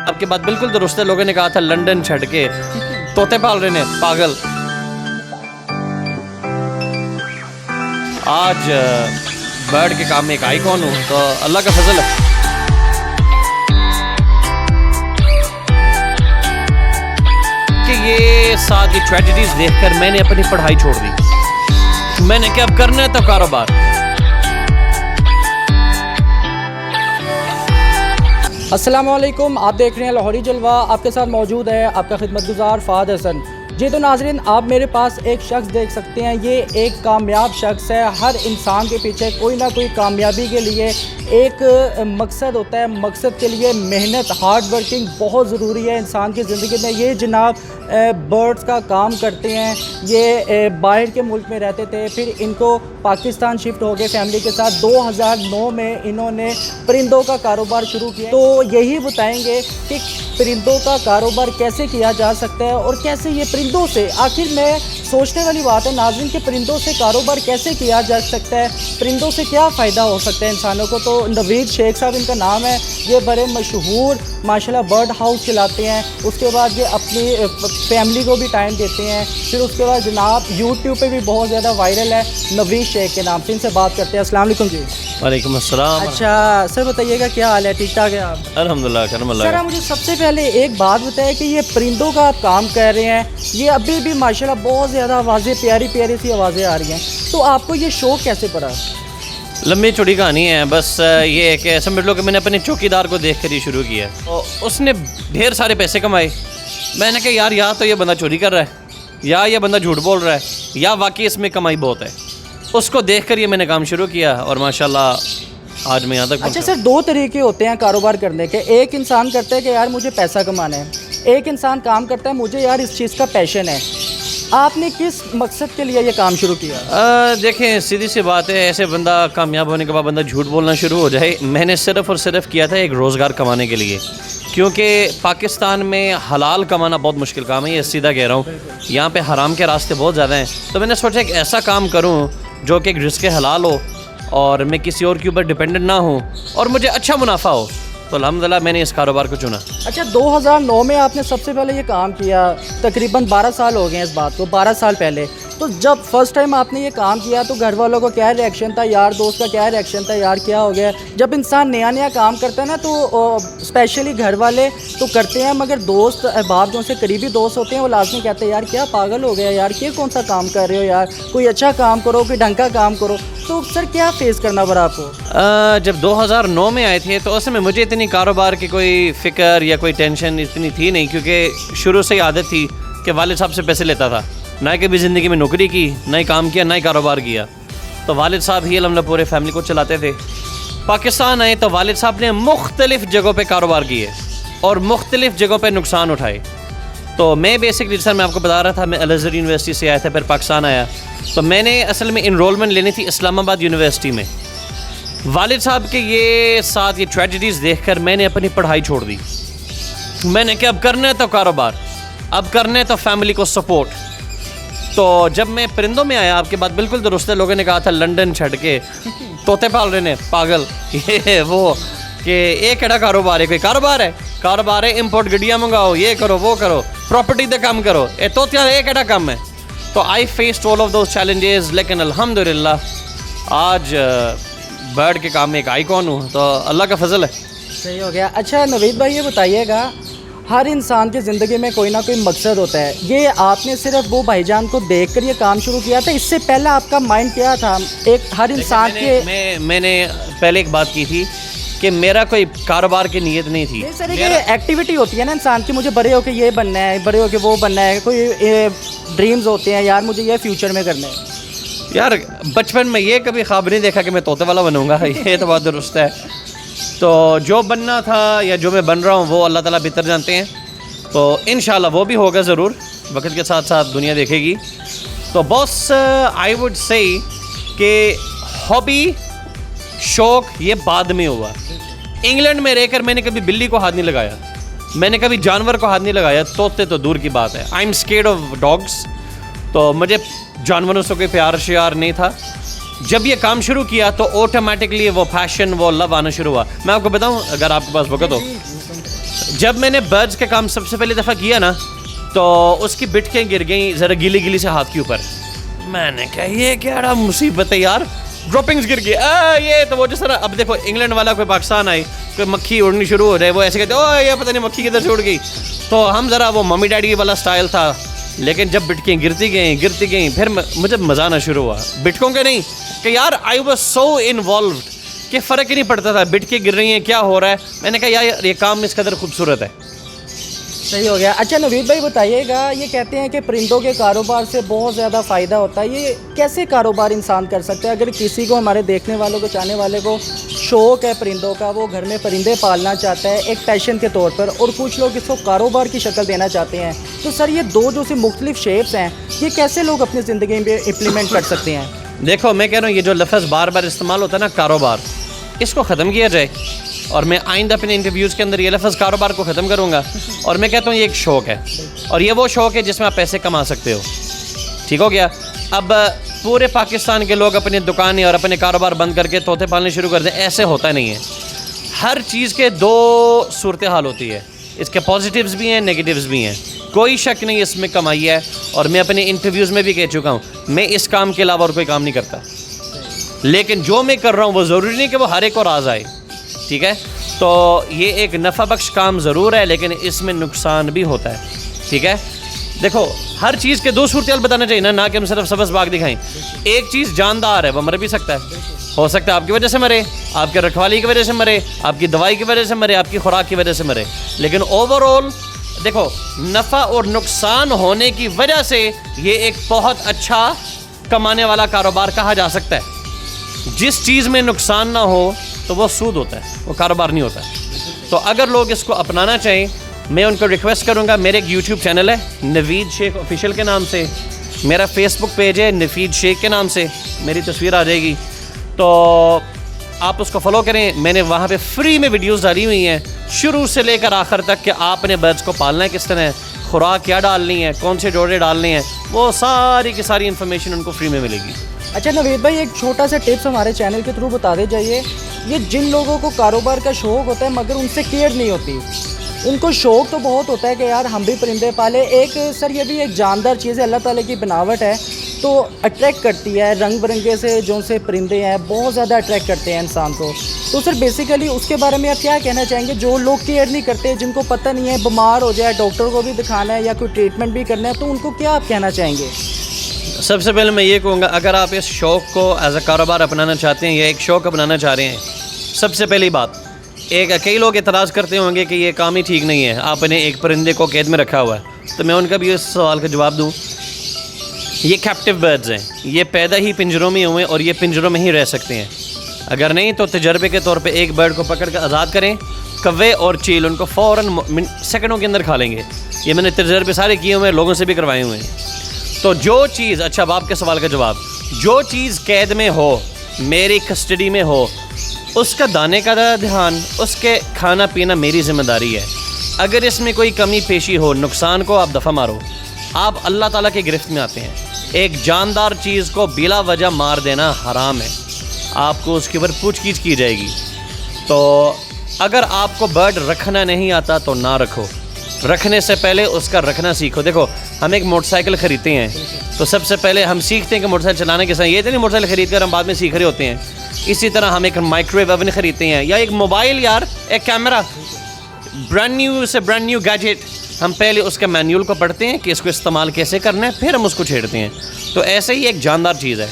آپ کی بات بالکل درست ہے. لوگوں نے کہا تھا لنڈن چھڑ کے طوطے پال رہے ہیں پاگل. آج برڈ کے کام میں ایک آئیکن ہوں تو اللہ کا فضل ہے. کہ یہ ساتھ یہ ٹریجڈیز دیکھ کر میں نے اپنی پڑھائی چھوڑ دی. میں نے کیا اب کرنا ہے تو کاروبار. السلام علیکم، آپ دیکھ رہے ہیں لاہوری جلوہ. آپ کے ساتھ موجود ہے آپ کا خدمت گزار فہد حسن. جی تو ناظرین، آپ میرے پاس ایک شخص دیکھ سکتے ہیں. یہ ایک کامیاب شخص ہے. ہر انسان کے پیچھے کوئی نہ کوئی کامیابی کے لیے ایک مقصد ہوتا ہے. مقصد کے لیے محنت، ہارڈ ورکنگ بہت ضروری ہے انسان کی زندگی میں. یہ جناب برڈز کا کام کرتے ہیں. یہ باہر کے ملک میں رہتے تھے، پھر ان کو پاکستان شفٹ ہو گئے فیملی کے ساتھ. 2009 میں انہوں نے پرندوں کا کاروبار شروع کیا. تو یہی بتائیں گے کہ پرندوں کا کاروبار کیسے کیا جا سکتا ہے اور کیسے یہ پرندوں سے، آخر میں سوچنے والی بات ہے ناظرین کہ پرندوں سے کاروبار کیسے کیا جا سکتا ہے، پرندوں سے کیا فائدہ ہو سکتا ہے انسانوں کو. تو نوید شیخ صاحب ان کا نام ہے. یہ بڑے مشہور ماشاءاللہ برڈ ہاؤس چلاتے ہیں. اس کے بعد یہ اپنی فیملی کو بھی ٹائم دیتے ہیں. پھر اس کے بعد جناب یوٹیوب پہ بھی بہت زیادہ وائرل ہے نوید شیخ کے نام سے. ان سے بات کرتے ہیں. السلام علیکم جی. وعلیکم السلام. اچھا سر بتائیے گا کیا حال ہے؟ ٹھیک ٹھاک ہے آپ؟ الحمدللہ کرم اللہ. سر مجھے سب سے پہلے ایک بات بتائیں کہ یہ پرندوں کا آپ کام کر رہے ہیں، یہ ابھی بھی ماشاءاللہ بہت زیادہ آوازیں، پیاری پیاری سی آوازیں آ رہی ہیں. تو آپ کو یہ شوق کیسے پڑا؟ لمبی چوڑی کہانی ہے. بس یہ ہے کہ سمجھ لو کہ میں نے اپنے چوکیدار کو دیکھ کر ہی شروع کیا. تو اس نے ڈھیر سارے پیسے کمائے. میں نے کہا یار یا تو یہ بندہ چوری کر رہا ہے، یا یہ بندہ جھوٹ بول رہا ہے، یا واقعی اس میں کمائی بہت ہے. اس کو دیکھ کر یہ میں نے کام شروع کیا اور ماشاءاللہ آج میں یہاں تک پہنچا. اچھا سر، دو طریقے ہوتے ہیں کاروبار کرنے کے. ایک انسان کرتا ہے کہ یار مجھے پیسہ کمانا ہے، ایک انسان کام کرتا ہے مجھے یار اس چیز کا پیشن ہے. آپ نے کس مقصد کے لیے یہ کام شروع کیا؟ دیکھیں سیدھی سی بات ہے، ایسے بندہ کامیاب ہونے کے بعد بندہ جھوٹ بولنا شروع ہو جائے. میں نے صرف اور صرف کیا تھا ایک روزگار کمانے کے لیے، کیونکہ پاکستان میں حلال کمانا بہت مشکل کام ہے. یہ سیدھا کہہ رہا ہوں، یہاں پہ حرام کے راستے بہت زیادہ ہیں. تو میں نے سوچا ایک ایسا کام کروں جو کہ ایک رزق حلال ہو اور میں کسی اور کے اوپر ڈیپینڈنٹ نہ ہوں اور مجھے اچھا منافع ہو. تو الحمدللہ میں نے اس کاروبار کو چنا. اچھا 2009 میں آپ نے سب سے پہلے یہ کام کیا. تقریباً 12 سال ہو گئے ہیں اس بات کو، 12 سال پہلے. تو جب فرسٹ ٹائم آپ نے یہ کام کیا تو گھر والوں کو کیا ریئیکشن تھا، یار دوست کا کیا ریئیکشن تھا، یار کیا ہو گیا؟ جب انسان نیا نیا کام کرتا ہے نا تو اسپیشلی گھر والے تو کرتے ہیں، مگر دوست احباب جو ان سے قریبی دوست ہوتے ہیں وہ لازمی کہتے ہیں یار کیا پاگل ہو گیا، یار یہ کون سا کام کر رہے ہو، یار کوئی اچھا کام کرو، کوئی ڈھنگ کا کام کرو. تو سر کیا فیس کرنا پڑا آپ کو؟ جب 2009 میں آئے تھے تو اس میں مجھے اتنی کاروبار کی کوئی فکر یا کوئی ٹینشن اتنی تھی نہیں، کیونکہ شروع سے ہی عادت تھی کہ والد صاحب سے پیسے لیتا تھا. نہ کبھی زندگی میں نوکری کی، نہ ہی کام کیا، نہ ہی کاروبار کیا. تو والد صاحب ہی الحمدللہ پورے فیملی کو چلاتے تھے. پاکستان آئے تو والد صاحب نے مختلف جگہوں پہ کاروبار کیے اور مختلف جگہوں پہ نقصان اٹھائے. تو میں بیسکلی سر میں آپ کو بتا رہا تھا، میں الازہر یونیورسٹی سے آیا تھا، پھر پاکستان آیا. تو میں نے اصل میں انرولمنٹ لینی تھی اسلام آباد یونیورسٹی میں. والد صاحب کے یہ ساتھ یہ ٹریجڈیز دیکھ کر میں نے اپنی پڑھائی چھوڑ دی. میں نے کہا اب کرنا ہے تو کاروبار، اب کرنا ہے تو فیملی کو سپورٹ. تو جب میں پرندوں میں آیا، آپ کی بات بالکل درست ہے. لوگوں نے کہا تھا لنڈن چھڑ کے طوطے پال رہے ہیں پاگل. یہ وہ کہ ایک کیڑا کاروبار ہے، کوئی کاروبار ہے؟ کاروبار ہے امپورٹ گڈیاں منگاؤ، یہ کرو وہ کرو، پراپرٹی دے کام کرو. یہ طوطیاں ایک کیڑا کام ہے. تو I faced all of those challenges, لیکن الحمدللہ آج برڈ کے کام میں ایک آئیکن ہوں. تو اللہ کا فضل ہے. صحیح ہو گیا. اچھا نوید بھائی یہ بتائیے گا، ہر انسان کی زندگی میں کوئی نہ کوئی مقصد ہوتا ہے. یہ آپ نے صرف وہ بھائی جان کو دیکھ کر یہ کام شروع کیا تھا؟ اس سے پہلے آپ کا مائنڈ کیا تھا؟ ایک ہر انسان کے میں نے پہلے ایک بات کی تھی کہ میرا کوئی کاروبار کی نیت نہیں تھی. اس طرح کی ایکٹیویٹی ہوتی ہے نا انسان کی، مجھے بڑے ہو کے یہ بننا ہے، بڑے ہو کے وہ بننا ہے. کوئی ڈریمز ہوتے ہیں یار مجھے یہ فیوچر میں کرنا ہے. یار بچپن میں یہ کبھی خواب نہیں دیکھا کہ میں طوطے والا بنوں گا. یہ تو بات درست ہے. تو جو بننا تھا یا جو میں بن رہا ہوں وہ اللہ تعالیٰ بہتر جانتے ہیں. تو انشاءاللہ وہ بھی ہوگا ضرور، وقت کے ساتھ ساتھ دنیا دیکھے گی. تو بس آئی وڈ سے کہ ہابی، شوق یہ بعد میں ہوا. انگلینڈ میں رہ کر میں نے کبھی بلی کو ہاتھ نہیں لگایا، میں نے کبھی جانور کو ہاتھ نہیں لگایا. طوطے تو دور کی بات ہے. I am scared of dogs. تو مجھے جانوروں سے کوئی پیار شیار نہیں تھا. جب یہ کام شروع کیا تو آٹومیٹکلی وہ پیشن، وہ لو آنا شروع ہوا. میں آپ کو بتاؤں اگر آپ کے پاس وقت ہو، جب میں نے برڈز کا کام سب سے پہلی دفعہ کیا نا تو اس کی بٹکیں گر گئیں ذرا گیلی گیلی سے ہاتھ کے اوپر. میں نے کہا یہ کیا مصیبت ہے یار, ڈراپنگز گر گئی. یہ تو وہ جس طرح اب دیکھو انگلینڈ والا کوئی پاکستان آئے, کوئی مکھی اڑنی شروع ہو جائے, وہ ایسے کہتے او یہ پتہ نہیں مکھی کدھر سے اڑ گئی. تو ہم ذرا وہ ممی ڈیڈی والا سٹائل تھا, لیکن جب بٹکیں گرتی گئیں پھر مجھے مزہ آنا شروع ہوا بٹکوں کے نہیں کہ یار آئی واز سو انوالوڈ کہ فرق ہی نہیں پڑتا تھا بٹکیں گر رہی ہیں کیا ہو رہا ہے. میں نے کہا یار یہ کام اس قدر خوبصورت ہے. صحیح ہو گیا. اچھا نوید بھائی بتائیے گا, یہ کہتے ہیں کہ پرندوں کے کاروبار سے بہت زیادہ فائدہ ہوتا ہے, یہ کیسے کاروبار انسان کر سکتا ہے؟ اگر کسی کو, ہمارے دیکھنے والوں کو, چاہنے والے کو شوق ہے پرندوں کا, وہ گھر میں پرندے پالنا چاہتا ہے ایک پیشن کے طور پر, اور کچھ لوگ اس کو کاروبار کی شکل دینا چاہتے ہیں, تو سر یہ دو جو سی مختلف شیپس ہیں یہ کیسے لوگ اپنی زندگی میں امپلیمنٹ کر سکتے ہیں؟ دیکھو میں کہہ رہا ہوں یہ جو لفظ بار بار استعمال ہوتا ہے نا کاروبار, اس کو ختم کیا جائے. اور میں آئندہ اپنے انٹرویوز کے اندر یہ لفظ کاروبار کو ختم کروں گا, اور میں کہتا ہوں یہ ایک شوق ہے, اور یہ وہ شوق ہے جس میں آپ پیسے کما سکتے ہو. ٹھیک ہو گیا. اب پورے پاکستان کے لوگ اپنی دکانیں اور اپنے کاروبار بند کر کے طوطے پالنے شروع کر دیں, ایسے ہوتا نہیں ہے. ہر چیز کے دو صورتحال ہوتی ہے, اس کے پازیٹیوز بھی ہیں نیگیٹیوز بھی ہیں, کوئی شک نہیں اس میں کمائی ہے. اور میں اپنے انٹرویوز میں بھی کہہ چکا ہوں میں اس کام کے علاوہ اور کوئی کام نہیں کرتا, لیکن جو میں کر رہا ہوں وہ ضروری نہیں کہ وہ ہر ایک کو راز آئے. ٹھیک ہے, تو یہ ایک نفع بخش کام ضرور ہے لیکن اس میں نقصان بھی ہوتا ہے. ٹھیک ہے, دیکھو ہر چیز کے دو صورتحال بتانا چاہیے نا کہ ہم صرف سبز باغ دکھائیں. ایک چیز جاندار ہے, وہ مر بھی سکتا ہے, ہو سکتا ہے آپ کی وجہ سے مرے, آپ کے رکھوالی کی وجہ سے مرے, آپ کی دوائی کی وجہ سے مرے, آپ کی خوراک کی وجہ سے مرے, لیکن اوور آل دیکھو نفع اور نقصان ہونے کی وجہ سے یہ ایک بہت اچھا کمانے والا کاروبار کہا جا سکتا ہے. جس چیز میں نقصان نہ ہو تو وہ سود ہوتا ہے, وہ کاروبار نہیں ہوتا. تو اگر لوگ اس کو اپنانا چاہیں, میں ان کو ریکویسٹ کروں گا, میرے ایک یوٹیوب چینل ہے نوید شیخ آفیشیل کے نام سے, میرا فیس بک پیج ہے نفید شیخ کے نام سے, میری تصویر آ جائے گی, تو آپ اس کو فالو کریں. میں نے وہاں پہ فری میں ویڈیوز ڈالی ہوئی ہیں شروع سے لے کر آخر تک کہ آپ نے برڈز کو پالنا ہے کس طرح, خوراک کیا ڈالنی ہے, کون سے جوڑے ڈالنے ہیں, وہ ساری کی ساری انفارمیشن ان کو فری میں ملے گی. اچھا نوید بھائی ایک چھوٹا سا ٹپس ہمارے چینل کے تھرو بتا دے جائیے, یہ جن لوگوں کو کاروبار کا شوق ہوتا ہے مگر ان سے کیئر نہیں ہوتی, ان کو شوق تو بہت ہوتا ہے کہ یار ہم بھی پرندے پالے, ایک سر یہ بھی ایک جاندار چیز ہے, اللہ تعالیٰ کی بناوٹ ہے تو اٹریکٹ کرتی ہے, رنگ برنگے سے جو سے پرندے ہیں بہت زیادہ اٹریکٹ کرتے ہیں انسان کو. تو سر بیسیکلی اس کے بارے میں آپ کیا کہنا چاہیں گے, جو لوگ کیئر نہیں کرتے, جن کو پتہ نہیں ہے, بیمار ہو جائے ڈاکٹر کو بھی دکھانا ہے یا کوئی ٹریٹمنٹ بھی کرنا ہے, تو ان کو کیا آپ کہنا چاہیں گے؟ سب سے پہلے میں یہ کہوں گا اگر آپ اس شوق کو ایز اے کاروبار اپنانا چاہتے ہیں یا ایک شوق اپنانا چاہ رہے ہیں, سب سے پہلی بات کئی لوگ اعتراض کرتے ہوں گے کہ یہ کام ہی ٹھیک نہیں ہے, آپ نے ایک پرندے کو قید میں رکھا ہوا ہے. تو میں ان کا بھی اس سوال کا جواب دوں, یہ کیپٹیو برڈز ہیں, یہ پیدا ہی پنجروں میں ہوئے اور یہ پنجروں میں ہی رہ سکتے ہیں. اگر نہیں تو تجربے کے طور پہ ایک برڈ کو پکڑ کر آزاد کریں, کوے اور چیل ان کو فوراً سیکنڈوں کے اندر کھا لیں گے. یہ میں نے تجربے سارے کیے ہوئے ہیں, لوگوں سے بھی کروائے ہوئے ہیں. تو جو چیز, اچھا اب آپ کے سوال کا جواب, جو چیز قید میں ہو, میری کسٹڈی میں ہو, اس کا دانے کا دھیان, اس کے کھانا پینا میری ذمہ داری ہے. اگر اس میں کوئی کمی پیشی ہو, نقصان کو آپ دفعہ مارو, آپ اللہ تعالیٰ کی گرفت میں آتے ہیں. ایک جاندار چیز کو بلا وجہ مار دینا حرام ہے, آپ کو اس کے اوپر پوچھ گچھ کی جائے گی. تو اگر آپ کو برڈ رکھنا نہیں آتا تو نہ رکھو, رکھنے سے پہلے اس کا رکھنا سیکھو. دیکھو ہم ایک موٹر سائیکل خریدتے ہیں تو سب سے پہلے ہم سیکھتے ہیں کہ موٹر سائیکل چلانے کے ساتھ, یہ تو نہیں موٹر سائیکل خرید کر ہم بعد میں سیکھ رہے ہوتے ہیں. اسی طرح ہم ایک مائکرو ویو اوون خریدتے ہیں یا ایک موبائل, یار ایک کیمرہ, برانڈ نیو گیجٹ, ہم پہلے اس کے مینیول کو پڑھتے ہیں کہ اس کو استعمال کیسے کرنا ہے, پھر ہم اس کو چھیڑتے ہیں. تو ایسے ہی ایک جاندار چیز ہے,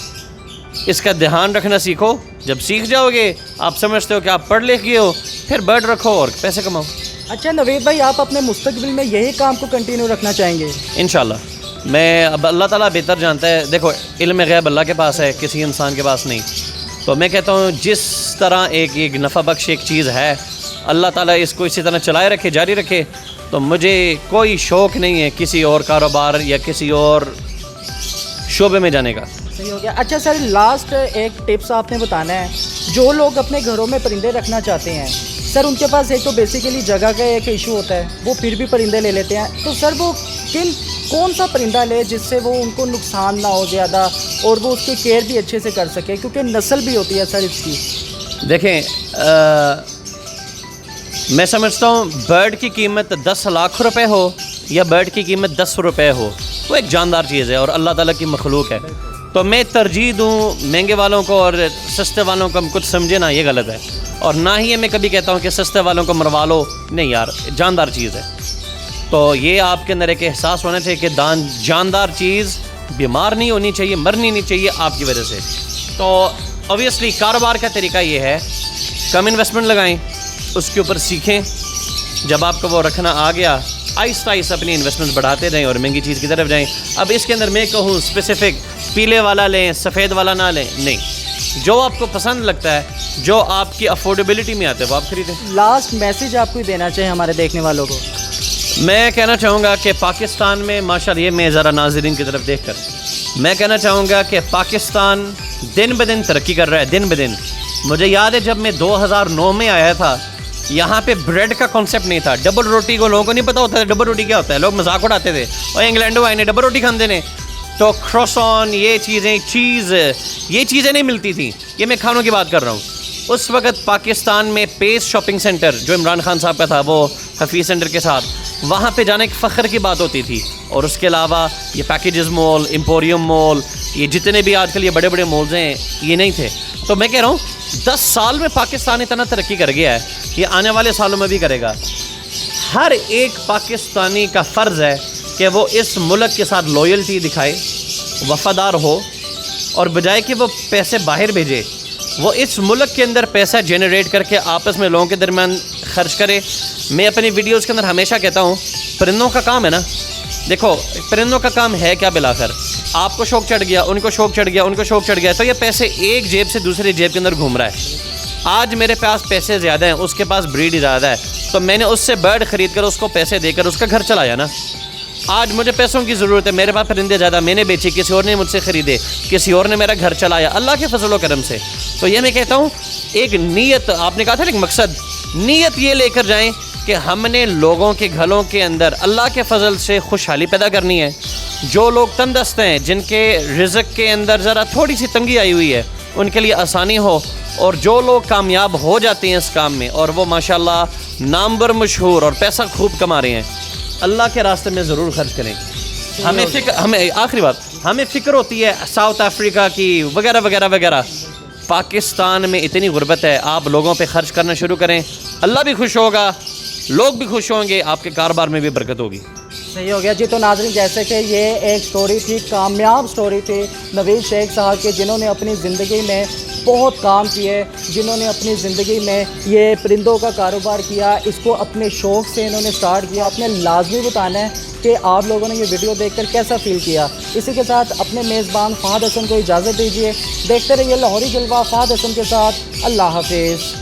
اس کا دھیان رکھنا سیکھو. جب سیکھ جاؤ گے, آپ سمجھتے ہو کہ آپ پڑھ لکھ گئے ہو, پھر برڈ رکھو اور پیسے کماؤ. اچھا نوید بھائی آپ اپنے مستقبل میں یہی کام کو کنٹینیو رکھنا چاہیں گے؟ انشاءاللہ. میں اب اللہ تعالیٰ بہتر جانتا ہے, دیکھو علم غیب اللہ کے پاس ہے, کسی انسان کے پاس نہیں. تو میں کہتا ہوں جس طرح ایک نفع بخش ایک چیز ہے, اللہ تعالیٰ اس کو اسی طرح چلائے رکھے, جاری رکھے. تو مجھے کوئی شوق نہیں ہے کسی اور کاروبار یا کسی اور شعبے میں جانے کا. صحیح ہو گیا. اچھا سر لاسٹ ایک ٹپس آپ نے بتانا ہے, جو لوگ اپنے گھروں میں پرندے رکھنا چاہتے ہیں سر, ان کے پاس ایک تو بیسیکلی جگہ کا ایک ایشو ہوتا ہے, وہ پھر بھی پرندے لے لیتے ہیں. تو سر وہ کون سا پرندہ لے جس سے وہ ان کو نقصان نہ ہو زیادہ, اور وہ اس کی کیئر بھی اچھے سے کر سکے, کیونکہ نسل بھی ہوتی ہے سر اس کی. دیکھیں میں سمجھتا ہوں برڈ کی قیمت 10 لاکھ روپے ہو یا برڈ کی قیمت 10 روپے ہو، وہ ایک جاندار چیز ہے اور اللہ تعالیٰ کی مخلوق ہے. تو میں ترجیح دوں مہنگے والوں کو اور سستے والوں کو ہم کچھ سمجھے نا، یہ غلط ہے. اور نہ ہی میں کبھی کہتا ہوں کہ سستے والوں کو مروا لو، نہیں یار، جاندار چیز ہے. تو یہ آپ کے اندر ایک احساس ہونا چاہیے کہ جاندار چیز بیمار نہیں ہونی چاہیے، مرنی نہیں چاہیے آپ کی وجہ سے. تو اوبیسلی کاروبار کا طریقہ یہ ہے، کم انویسٹمنٹ لگائیں، اس کے اوپر سیکھیں. جب آپ کو وہ رکھنا آ گیا، آہستہ آہستہ اپنی انویسٹمنٹ بڑھاتے جائیں اور مہنگی چیز کی طرف جائیں. اب اس کے اندر میں کہوں اسپیسیفک پیلے والا لیں، سفید والا نہ لیں، نہیں. جو آپ کو پسند لگتا ہے، جو آپ کی افورڈیبلٹی میں آتا ہے وہ آپ خریدیں. لاسٹ میسیج آپ کو دینا چاہیں ہمارے دیکھنے والوں کو؟ میں کہنا چاہوں گا کہ پاکستان میں ماشاءاللہ، یہ میں ذرا ناظرین کی طرف دیکھ کر میں کہنا چاہوں گا کہ پاکستان دن بدن ترقی کر رہا ہے، دن بدن. مجھے یاد ہے جب میں 2009 میں آیا تھا، یہاں پہ بریڈ کا کانسیپٹ نہیں تھا. ڈبل روٹی کو لوگوں کو نہیں پتا ہوتا ہے ڈبل روٹی کیا ہوتا ہے، لوگ مذاق اڑاتے تھے، اور انگلینڈوں آئے نے ڈبل روٹی کھاندے نے. تو کروسون، یہ چیزیں، چیز، یہ چیزیں نہیں ملتی تھیں. یہ میں کھانوں کی بات کر رہا ہوں. اس وقت پاکستان میں پیس شاپنگ سینٹر جو عمران خان صاحب کا تھا، وہ حفیظ سینٹر کے ساتھ، وہاں پہ جانے ایک فخر کی بات ہوتی تھی. اور اس کے علاوہ یہ پیکیجز مال، امپوریم مال، یہ جتنے بھی آج کل یہ بڑے بڑے مالز ہیں، یہ نہیں تھے. تو میں کہہ رہا ہوں 10 سال میں پاکستان اتنا ترقی کر گیا ہے، یہ آنے والے سالوں میں بھی کرے گا. ہر ایک پاکستانی کا فرض ہے کہ وہ اس ملک کے ساتھ لویلٹی دکھائے، وفادار ہو، اور بجائے کہ وہ پیسے باہر بھیجے، وہ اس ملک کے اندر پیسہ جنریٹ کر کے آپس میں لوگوں کے درمیان خرچ کرے. میں اپنی ویڈیوز کے اندر ہمیشہ کہتا ہوں، پرندوں کا کام ہے نا، دیکھو پرندوں کا کام ہے کیا، بلاخر آپ کو شوق چڑھ گیا، ان کو شوق چڑھ گیا، ان کو شوق چڑھ گیا، تو یہ پیسے ایک جیب سے دوسری جیب کے اندر گھوم رہا ہے. آج میرے پاس پیسے زیادہ ہیں، اس کے پاس بریڈ زیادہ ہے، تو میں نے اس سے برڈ خرید کر اس کو پیسے دے کر اس کا گھر چلایا نا. آج مجھے پیسوں کی ضرورت ہے، میرے پاس پرندے زیادہ، میں نے بیچے، کسی اور نے مجھ سے خریدے، کسی اور نے میرا گھر چلایا، اللہ کے فضل و کرم سے. تو یہ میں کہتا ہوں، ایک نیت، آپ نے کہا تھا ایک مقصد، نیت یہ لے کر جائیں کہ ہم نے لوگوں کے گھروں کے اندر اللہ کے فضل سے خوشحالی پیدا کرنی ہے. جو لوگ تندرست ہیں، جن کے رزق کے اندر ذرا تھوڑی سی تنگی آئی ہوئی ہے، ان کے لیے آسانی ہو. اور جو لوگ کامیاب ہو جاتے ہیں اس کام میں، اور وہ ماشاءاللہ نامور مشہور اور پیسہ خوب کما رہے ہیں، اللہ کے راستے میں ضرور خرچ کریں. ہمیں آخری بات، ہمیں فکر ہوتی ہے ساؤتھ افریقہ کی وغیرہ وغیرہ وغیرہ. پاکستان میں اتنی غربت ہے، آپ لوگوں پہ خرچ کرنا شروع کریں، اللہ بھی خوش ہوگا، لوگ بھی خوش ہوں گے، آپ کے کاروبار میں بھی برکت ہوگی. صحیح ہو گیا جی. تو ناظرین، جیسے کہ یہ ایک سٹوری تھی، کامیاب سٹوری تھی نوید شیخ صاحب کے، جنہوں نے اپنی زندگی میں بہت کام کیے، جنہوں نے اپنی زندگی میں یہ پرندوں کا کاروبار کیا، اس کو اپنے شوق سے انہوں نے سٹارٹ کیا. آپ نے لازمی بتانا ہے کہ آپ لوگوں نے یہ ویڈیو دیکھ کر کیسا فیل کیا. اسی کے ساتھ اپنے میزبان فہد حسن کو اجازت دیجیے. دیکھتے رہیے لاہوری جلوہ فہد حسن کے ساتھ. اللہ حافظ.